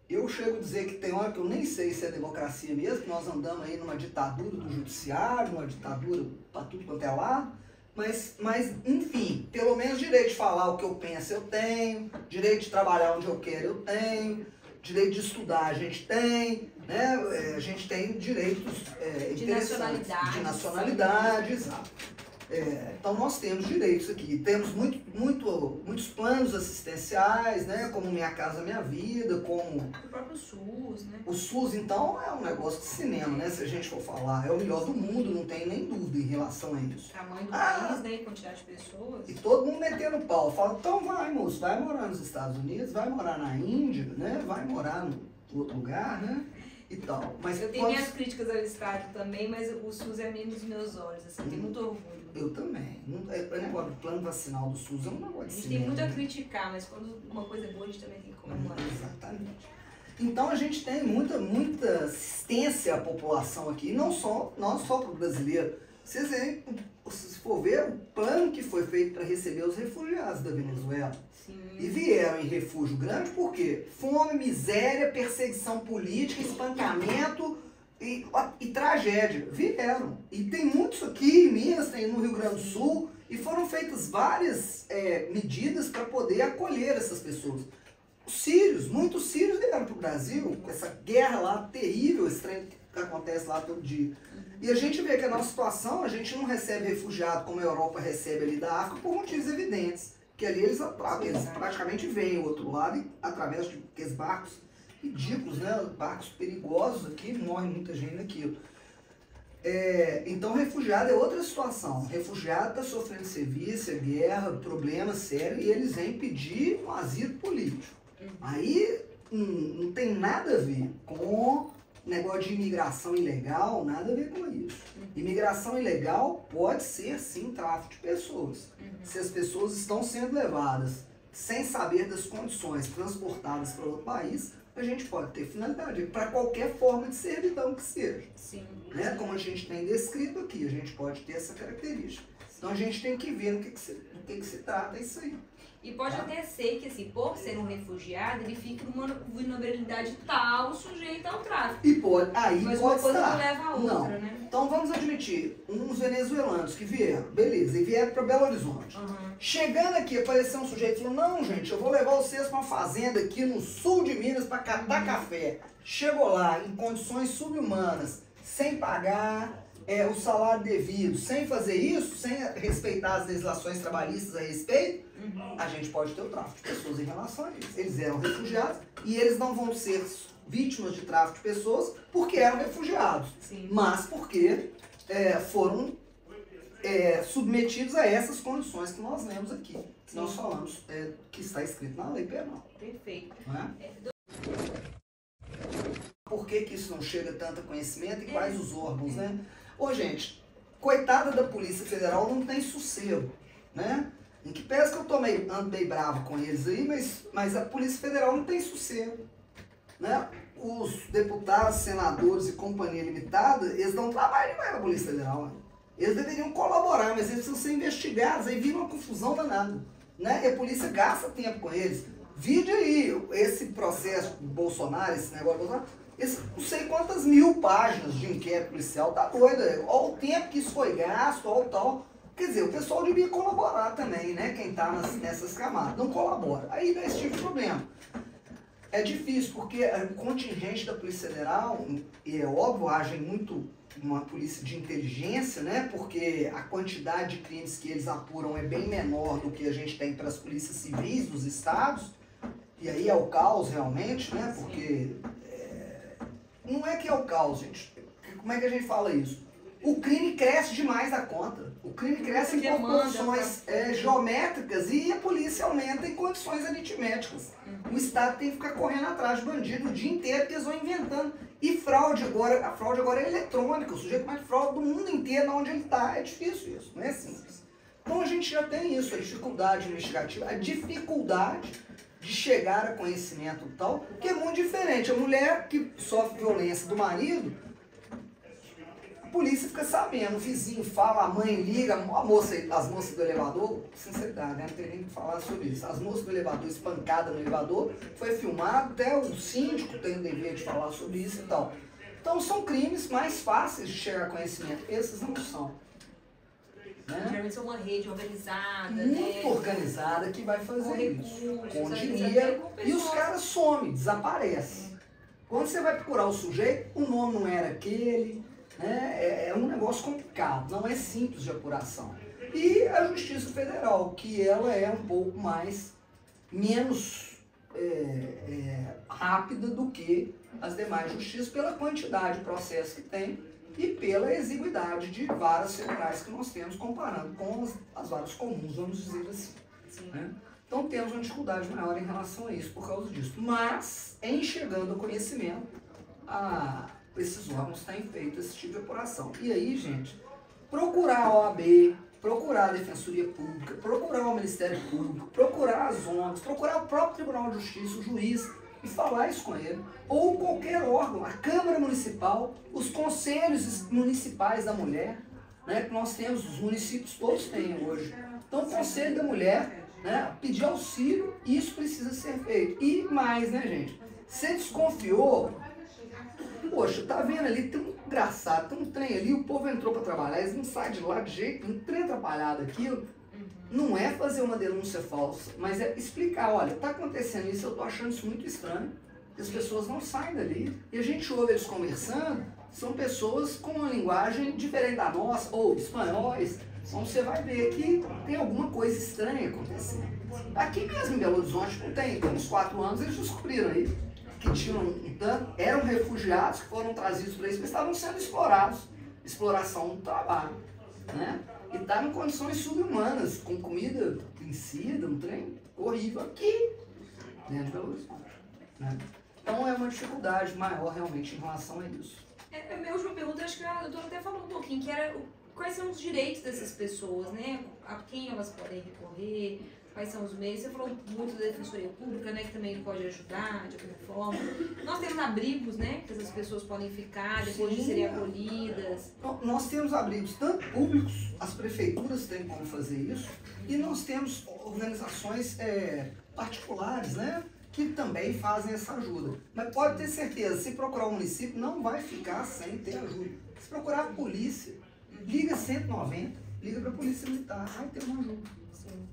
eu chego a dizer que tem hora que eu nem sei se é democracia mesmo, que nós andamos aí numa ditadura do judiciário, numa ditadura para tudo quanto é lado, mas, enfim, pelo menos direito de falar o que eu penso eu tenho, direito de trabalhar onde eu quero eu tenho, direito de estudar a gente tem, né? A gente tem direitos de nacionalidade. De nacionalidade, exato. Então nós temos direitos aqui, temos muitos planos assistenciais, né, como Minha Casa Minha Vida, como o próprio SUS, né? O SUS, então, é um negócio de cinema, né, se a gente for falar, é o melhor do mundo, não tem nem dúvida em relação a isso. Tamanho do país, né, e quantidade de pessoas. E todo mundo metendo pau, fala, então vai, moço, vai morar nos Estados Unidos, vai morar na Índia, né, vai morar no outro lugar, né, e tal. Mas eu tenho minhas críticas ao Estado também, mas o SUS é menos dos meus olhos, assim, tenho muito orgulho. Eu também. O negócio do plano vacinal do SUS é um negócio de cinema. A gente tem muito a criticar, mas quando uma coisa é boa, a gente também tem que comemorar. Exatamente. Então a gente tem muita assistência à população aqui, não só para o brasileiro. Vocês veem, se for ver, o plano que foi feito para receber os refugiados da Venezuela. Sim. E vieram em refúgio grande por quê? Fome, miséria, perseguição política, espancamento e tragédia. Vieram. E tem muitos aqui em Minas, tem no Rio Grande do Sul, e foram feitas várias medidas para poder acolher essas pessoas. Os sírios, muitos sírios vieram para o Brasil, com essa guerra lá terrível, estranha que acontece lá todo dia. E a gente vê que a nossa situação, a gente não recebe refugiado como a Europa recebe ali da África por motivos evidentes. que ali eles praticamente veem o outro lado e, através de aqueles barcos ridículos, né? Barcos perigosos aqui, morre muita gente naquilo. Então, refugiado é outra situação. Refugiado está sofrendo serviço, guerra, problema sério, e eles vêm pedir um asilo político. Aí não tem nada a ver com negócio de imigração ilegal, nada a ver com isso. Imigração ilegal pode ser, sim, tráfico de pessoas. Se as pessoas estão sendo levadas sem saber das condições, transportadas para outro país, a gente pode ter finalidade para qualquer forma de servidão que seja. Sim. Né? Como a gente tem descrito aqui, a gente pode ter essa característica. Então a gente tem que ver no que se trata isso aí. E pode até ser que, assim, por ser um refugiado, ele fique numa vulnerabilidade tal, sujeito ao tráfico. E pode, mas pode uma coisa estar. não leva a outra, não. né? Então vamos admitir, uns venezuelanos que vieram, beleza, e vieram para Belo Horizonte. Chegando aqui, apareceu um sujeito e falou, não, gente, eu vou levar vocês para uma fazenda aqui no sul de Minas para catar café. Chegou lá em condições subhumanas, sem pagar o salário devido, sem fazer isso, sem respeitar as legislações trabalhistas a respeito, a gente pode ter o tráfico de pessoas em relação a eles. Eles eram refugiados e eles não vão ser vítimas de tráfico de pessoas porque eram refugiados, Sim. mas porque foram submetidos a essas condições que nós lemos aqui, que nós falamos, que está escrito na lei penal. Perfeito. Não é? Por que isso não chega tanto a conhecimento e quais os órgãos, né? Ô, gente, coitada da Polícia Federal não tem sossego, né? Em que pese que eu ando meio bravo com eles aí, mas a Polícia Federal não tem sossego, né? Os deputados, senadores e companhia limitada, eles dão trabalho demais à Polícia Federal, né? Eles deveriam colaborar, mas eles precisam ser investigados, aí vira uma confusão danada, né? E a polícia gasta tempo com eles. Vide aí esse processo do Bolsonaro, esse negócio do Bolsonaro, não sei quantas 1000 páginas de inquérito policial, tá doido? Olha o tempo que isso foi gasto, olha o tal. Quer dizer, o pessoal devia colaborar também, né? Quem tá nessas camadas. Não colabora. Aí dá esse tipo de problema. É difícil, porque o contingente da Polícia Federal, e é óbvio, age muito uma polícia de inteligência, né? Porque a quantidade de crimes que eles apuram é bem menor do que a gente tem para as polícias civis dos estados. E aí é o caos realmente, né? Porque não é que é o caos, gente. Como é que a gente fala isso? O crime cresce demais da conta. O crime cresce em proporções geométricas e a polícia aumenta em condições aritméticas. O Estado tem que ficar correndo atrás de bandido o dia inteiro, porque eles vão inventando. E fraude agora, a fraude agora é eletrônica. O sujeito mais fraude do mundo inteiro, onde ele está. É difícil isso, não é simples. Então a gente já tem isso, a dificuldade investigativa, a dificuldade de chegar a conhecimento tal, que é muito diferente. A mulher que sofre violência do marido, a polícia fica sabendo, o vizinho fala, a mãe liga, as moças do elevador, sinceridade, né? Não tem nem que falar sobre isso. As moças do elevador, espancada no elevador, foi filmado, até o síndico tem o dever de falar sobre isso e tal. Então são crimes mais fáceis de chegar a conhecimento, esses não são. Né? Geralmente é uma rede organizada, muito organizada que vai fazer com isso, recursos, com às dinheiro, vezes até com e os caras somem, desaparecem. Quando você vai procurar o sujeito, o nome não era aquele, né? É um negócio complicado, não é simples de apuração. E a Justiça Federal, que ela é um pouco menos rápida do que as demais justiças, pela quantidade de processos que tem e pela exiguidade de varas federais que nós temos, comparando com as varas comuns, vamos dizer assim. Né? Então temos uma dificuldade maior em relação a isso por causa disso. Mas, em chegando ao conhecimento, esses órgãos têm feito esse tipo de apuração. E aí, gente, procurar a OAB, procurar a Defensoria Pública, procurar o Ministério Público, procurar as ONGs, procurar o próprio Tribunal de Justiça, o juiz, e falar isso com ele, ou qualquer órgão, a Câmara Municipal, os conselhos municipais da mulher, né, que nós temos, os municípios todos têm hoje. Então, o Conselho da Mulher, né, pedir auxílio, isso precisa ser feito. E mais, né, gente? Você desconfiou, poxa, tá vendo ali, tem um engraçado, tem um trem ali, o povo entrou para trabalhar, eles não saem de lá de jeito, um trem atrapalhado aquilo. Não é fazer uma denúncia falsa, mas é explicar, olha, está acontecendo isso, eu estou achando isso muito estranho, as pessoas não saem dali, e a gente ouve eles conversando, são pessoas com uma linguagem diferente da nossa, ou espanhóis, então você vai ver que tem alguma coisa estranha acontecendo. Aqui mesmo em Belo Horizonte, não tem uns 4 anos, eles descobriram aí que tinham, eram refugiados que foram trazidos para isso, mas estavam sendo explorados, exploração do trabalho, né? E estavam em condições subhumanas, com comida vencida, um trem horrível aqui, dentro de Belo Horizonte, né? Então é uma dificuldade maior realmente em relação a isso. A minha última pergunta, acho que a doutora até falou um pouquinho, que era quais são os direitos dessas pessoas, né? A quem elas podem recorrer, quais são os meios. Você falou muito da Defensoria Pública, né? Que também pode ajudar de alguma forma. Nós temos abrigos, né? Que essas pessoas podem ficar depois de serem acolhidas. Nós temos abrigos tanto públicos, as prefeituras têm como fazer isso, e nós temos organizações particulares, né? Que também fazem essa ajuda. Mas pode ter certeza, se procurar o município, não vai ficar sem ter ajuda. Se procurar a polícia, liga 190, liga para a polícia militar, vai ter uma ajuda. Sim.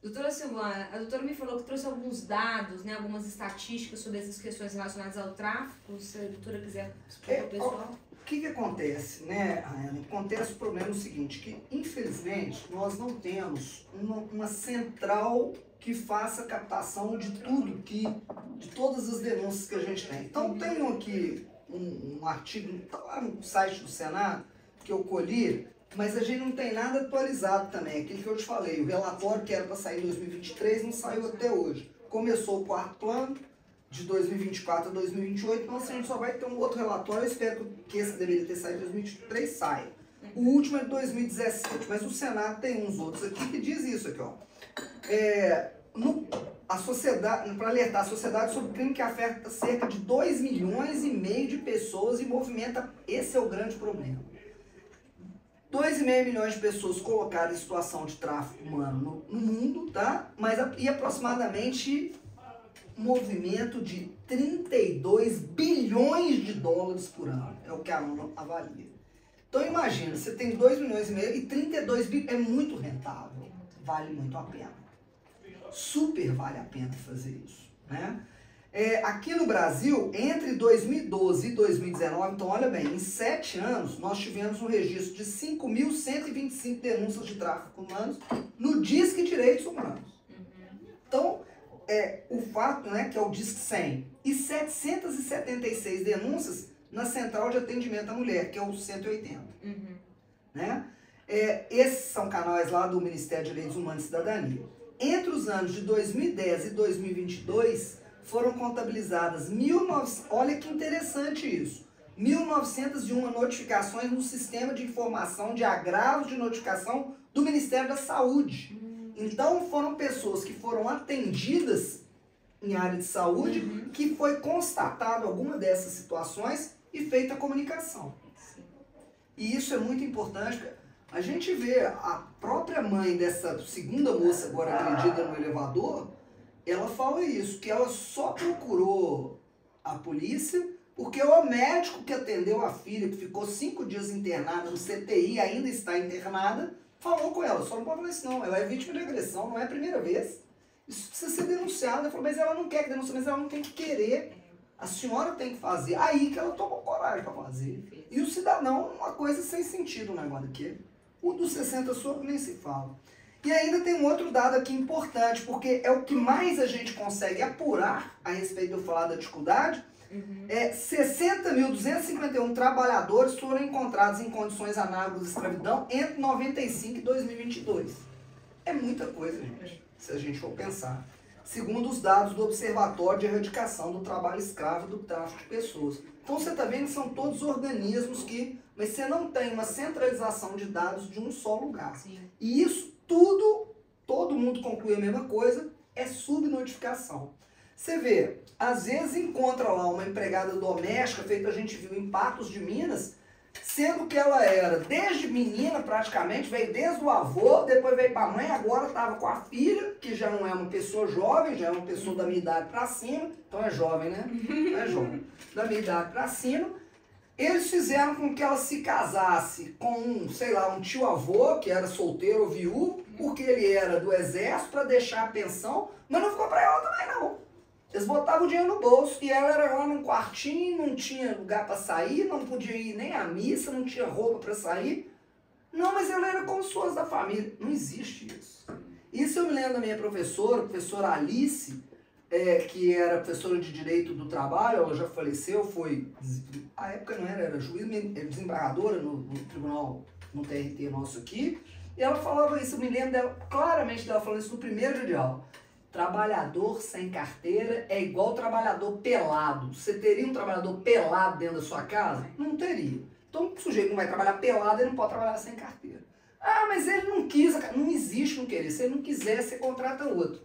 Doutora Silvana, a doutora me falou que trouxe alguns dados, né, algumas estatísticas sobre essas questões relacionadas ao tráfico. Se a doutora quiser explicar para o pessoal. O que acontece, né, Ana? Acontece o problema seguinte, que infelizmente nós não temos uma central que faça captação de tudo, de todas as denúncias que a gente tem. Então tenho aqui um artigo, tá lá no site do Senado, que eu colhi, mas a gente não tem nada atualizado também. Aquilo que eu te falei, o relatório que era para sair em 2023 não saiu até hoje. Começou o 4º plano, de 2024 a 2028, então assim, a gente só vai ter um outro relatório. Eu espero que esse que deveria ter saído em 2023 saia. O último é de 2017, mas o Senado tem uns outros aqui que diz isso aqui, ó. A sociedade, para alertar a sociedade sobre o crime que afeta cerca de 2,5 milhões de pessoas e movimenta, esse é o grande problema. 2,5 milhões de pessoas colocadas em situação de tráfico humano no mundo, tá? E aproximadamente um movimento de 32 bilhões de dólares por ano, é o que a ONU avalia. Então imagina, você tem 2,5 milhões e 32 bilhões, é muito rentável, vale muito a pena. Super vale a pena fazer isso, né? Aqui no Brasil, entre 2012 e 2019, então olha bem, em 7 anos, nós tivemos um registro de 5.125 denúncias de tráfico humano no Disque Direitos Humanos. Então, o fato, né, que é o Disque 100, e 776 denúncias na Central de Atendimento à Mulher, que é o 180. Né? Esses são canais lá do Ministério de Direitos Humanos e Cidadania. Entre os anos de 2010 e 2022, foram contabilizadas 1.900, olha que interessante isso, 1.901 notificações no Sistema de Informação de Agravos de Notificação do Ministério da Saúde. Então foram pessoas que foram atendidas em área de saúde, que foi constatado alguma dessas situações e feita a comunicação. E isso é muito importante. A gente vê a própria mãe dessa segunda moça agora agredida no elevador, ela fala isso, que ela só procurou a polícia porque o médico que atendeu a filha, que ficou 5 dias internada no CTI, ainda está internada, falou com ela. Só não pode falar isso não, ela é vítima de agressão, não é a primeira vez. Isso precisa ser denunciado. Ela falou, mas ela não quer que denuncie, mas ela não tem que querer. A senhora tem que fazer. Aí que ela tomou coragem para fazer. E o cidadão, uma coisa sem sentido o negócio aqui. O dos 60 socos nem se fala. E ainda tem um outro dado aqui importante, porque é o que mais a gente consegue apurar a respeito de eu falar da dificuldade. 60.251 trabalhadores foram encontrados em condições análogas à escravidão entre 95 e 2022. É muita coisa, gente, se a gente for pensar. Segundo os dados do Observatório de Erradicação do Trabalho Escravo e do Tráfico de Pessoas. Então você está vendo que são todos organismos que... Mas você não tem uma centralização de dados de um só lugar. Sim. E isso tudo, todo mundo conclui a mesma coisa, é subnotificação. Você vê, às vezes encontra lá uma empregada doméstica, feito a gente viu em Patos de Minas, sendo que ela era desde menina praticamente, veio desde o avô, depois veio para a mãe, agora estava com a filha, que já não é uma pessoa jovem, já é uma pessoa da minha idade para cima, então é jovem, né? Não é jovem. Da minha idade para cima. Eles fizeram com que ela se casasse com, sei lá, um tio-avô, que era solteiro ou viúvo, porque ele era do exército, para deixar a pensão, mas não ficou para ela também não. Eles botavam o dinheiro no bolso e ela era lá num quartinho, não tinha lugar para sair, não podia ir nem à missa, não tinha roupa para sair. Não, mas ela era como se fosse da família. Não existe isso. Isso eu me lembro da minha professora, a professora Alice, que era professora de Direito do Trabalho, ela já faleceu, foi, a época não era juiz, desembargadora no tribunal, no TRT nosso aqui, e ela falava isso, eu me lembro dela, claramente dela falando isso no primeiro dia de aula. Trabalhador sem carteira é igual trabalhador pelado. Você teria um trabalhador pelado dentro da sua casa? Não teria. Então o sujeito não vai trabalhar pelado, ele não pode trabalhar sem carteira. Ah, mas ele não quis, não existe não querer. Se ele não quiser, você contrata outro.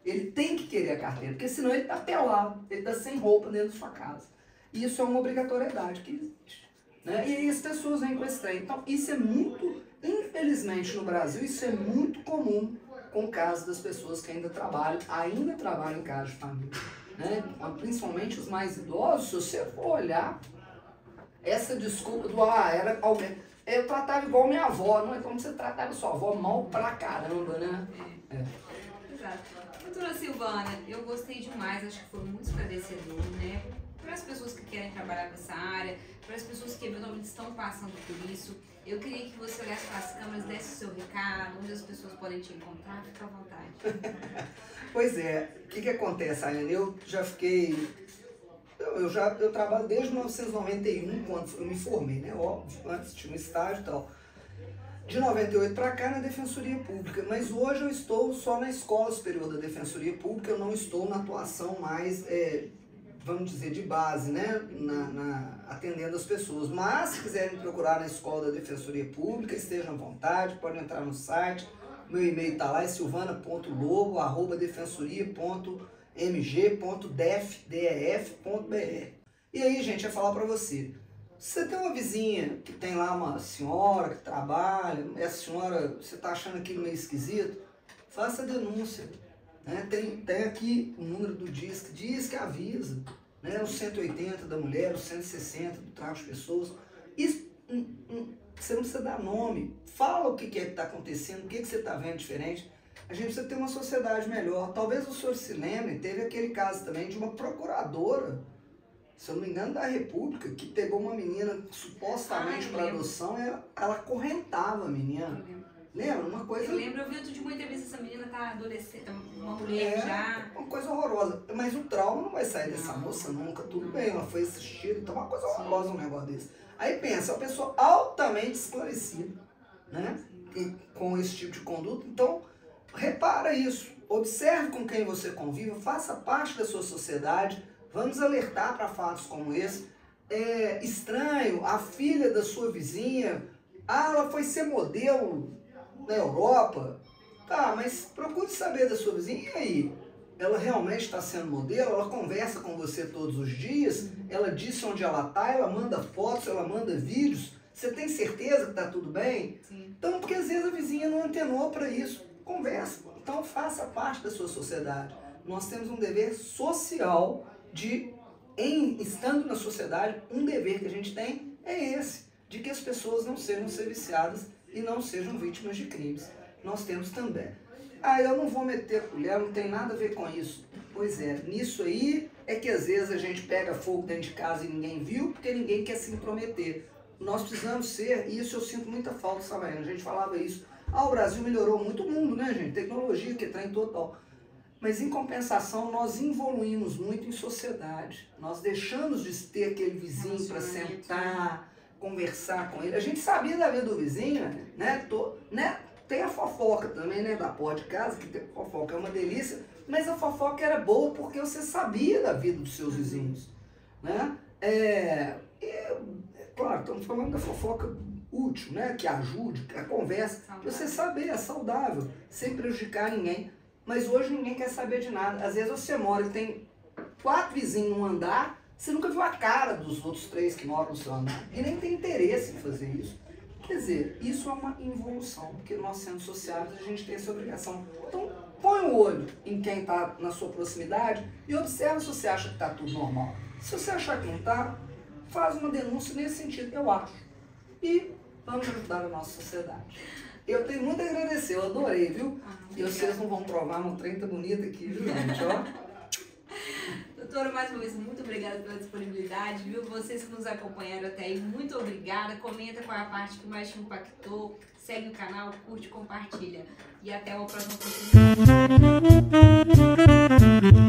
Ele tem que querer a carteira, porque senão ele está pelado, ele está sem roupa dentro da sua casa. E isso é uma obrigatoriedade que existe. Né? E aí as pessoas vêm com esse trem. Então isso é muito, infelizmente no Brasil, isso é muito comum com o caso das pessoas que ainda trabalham em casa de família. Né? Principalmente os mais idosos, se você for olhar, essa desculpa do era alguém. Eu tratava igual minha avó, não é como você tratava sua avó mal pra caramba, né? Exato. Doutora Silvana, eu gostei demais, acho que foi muito esclarecedor, né? Para as pessoas que querem trabalhar nessa área, para as pessoas que eventualmente estão passando por isso, eu queria que você olhasse para as câmeras, desse o seu recado, onde as pessoas podem te encontrar, fica à vontade. Pois é, o que acontece, Ayane? Eu já fiquei... Eu trabalho desde 1991, quando eu me formei, né? Óbvio, antes tinha um estágio e tal. De 98 para cá na Defensoria Pública, mas hoje eu estou só na Escola Superior da Defensoria Pública, eu não estou na atuação mais, vamos dizer, de base, né? Atendendo as pessoas. Mas se quiserem me procurar na Escola da Defensoria Pública, estejam à vontade, podem entrar no site, meu e-mail está lá, é silvana.lobo@defensoria.mg.def.br. E aí, gente, eu ia falar para você. Se você tem uma vizinha que tem lá uma senhora que trabalha, essa senhora, você está achando aquilo meio esquisito, faça a denúncia. Né? Tem aqui o número do DISC, diz que avisa. Né? O 180 da mulher, o 160 do tráfico de pessoas. Isso, você não precisa dar nome. Fala o que é que está acontecendo, o que você está vendo diferente. A gente precisa ter uma sociedade melhor. Talvez o senhor se lembre, teve aquele caso também de uma procuradora, se eu não me engano, da República, que pegou uma menina supostamente para adoção, ela acorrentava a menina. Lembra? Uma coisa... Eu lembro, eu vi outro de uma entrevista, essa menina tá adolescente, uma mulher já... uma coisa horrorosa. Mas o trauma não vai sair dessa moça nunca, tudo bem, ela foi assistida, então é uma coisa horrorosa um negócio desse. Aí pensa, uma pessoa altamente esclarecida, né? Com esse tipo de conduta, então repara isso, observe com quem você convive, faça parte da sua sociedade. Vamos alertar para fatos como esse. É estranho, a filha da sua vizinha, ela foi ser modelo na Europa. Tá, mas procure saber da sua vizinha, e aí? Ela realmente está sendo modelo? Ela conversa com você todos os dias? Ela disse onde ela está? Ela manda fotos? Ela manda vídeos? Você tem certeza que está tudo bem? Sim. Então, porque às vezes a vizinha não antenou para isso. Conversa. Então, faça parte da sua sociedade. Nós temos um dever social estando na sociedade, um dever que a gente tem é esse, de que as pessoas não sejam serviciadas e não sejam vítimas de crimes. Nós temos também. Eu não vou meter colher, não tem nada a ver com isso. Pois é, nisso aí é que às vezes a gente pega fogo dentro de casa e ninguém viu, porque ninguém quer se intrometer. Nós precisamos ser, e isso eu sinto muita falta, sabe? A gente falava isso. O Brasil melhorou muito o mundo, né, gente? Tecnologia, que trem total. Mas, em compensação, nós evoluímos muito em sociedade. Nós deixamos de ter aquele vizinho para sentar, conversar com ele. A gente sabia da vida do vizinho, né? Tem a fofoca também, né? Da porta de casa, que tem fofoca, é uma delícia. Mas a fofoca era boa porque você sabia da vida dos seus vizinhos, né? Claro, estamos falando da fofoca útil, né? Que ajude, a conversa. Para você saber, é saudável, sem prejudicar ninguém. Mas hoje ninguém quer saber de nada. Às vezes você mora e tem 4 vizinhos num andar, você nunca viu a cara dos outros 3 que moram no seu andar. E nem tem interesse em fazer isso. Quer dizer, isso é uma involução, porque nós sendo sociáveis a gente tem essa obrigação. Então, põe o olho em quem está na sua proximidade e observa se você acha que está tudo normal. Se você achar que não está, faz uma denúncia nesse sentido, eu acho. E vamos ajudar a nossa sociedade. Eu tenho muito a agradecer, eu adorei, viu? E vocês não vão provar, um trem tá bonito aqui, viu, gente? Ó. Doutora, mais uma vez, muito obrigada pela disponibilidade, viu? Vocês que nos acompanharam até aí, muito obrigada. Comenta qual é a parte que mais te impactou. Segue o canal, curte, compartilha. E até o próximo vídeo.